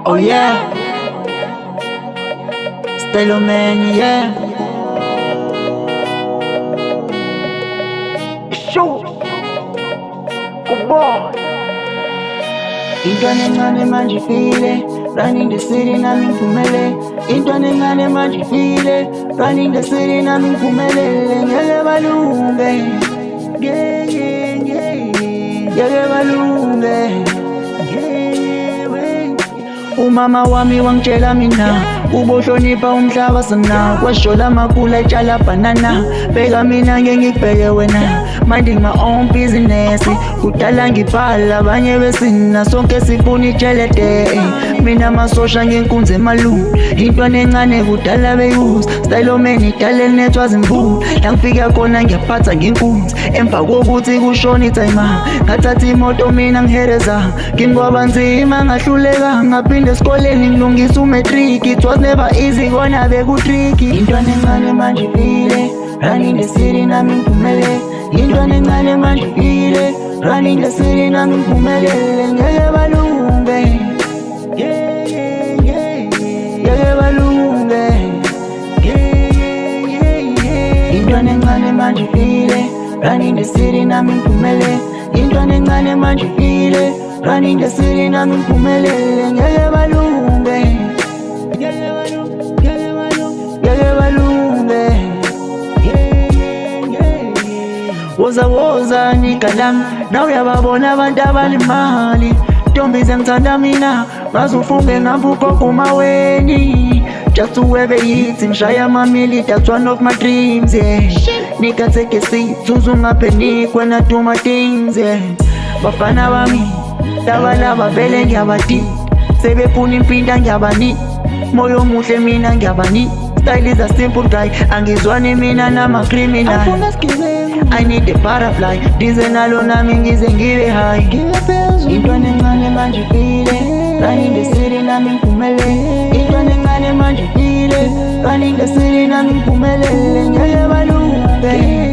Oh yeah, Stylo man, yeah. Show, good boy. Intwana encane manje ifile, running the city nami ngiphumelele. Intwana encane manje ifile, running the city nami ngiphumelele. Ngeke balunge, ngeke balunge. Umama wami wangitshela mina ubohlonipha umhlaba sana, kwashola makula etshala banana. Bheka mina ngeke ngikubheke wena, minding my own business. Kudala ngibhala abanye besina, sonke sifuna itshelede. Mina masosha ngenkunzi emalungu, intwana encane kudala beyuza. Stylo man idala elinethwa zimvula, la ngifika khona ngiyaphatha ngenkunzi. Emva kokuthi kushona ithayima, ngathatha imoto mina ngihereza. Ngingoba nzima ngahluleka, ngaphinde esikoleni ngilungisa umatric. It was never easy kona bekutricky. Intwana encane manje ifile, running the city nami ngiphumelele. Intwana encane manje ifile, running the city nami ngiphumelele. Ngeke balunge, ngeke balunge. Intwana encane manje ifile, running the city nami ngiphumelele. Intwana encane manje ifile, running the city nami ngiphumelele. Ngeke balunge, ngeke balunge. Woza nikalam, na uyababona abantu abalimali. Ntombi zengithanda mina, ngazufunge ngavuka kumaweni. Just to have a hit, ngishaya amamili, that's one of my dreams, yeah. Nika take a seat, zuzu ngaphenik when I do my things, yeah. Bafana bami, laba vele ngiyabadi, sebefuna impinda ngiyabani. Moyo omuhle mina ngiyabani. Style is a simple guy, angizwani mina nama criminal. I need the butterfly, dize nalo nami ngize ngibe high. Intwana encane manje ifile, running the city nami ngiphumelele. Intwana encane manje ifile, running the city nami ngiphumelele. Ngeke balunge.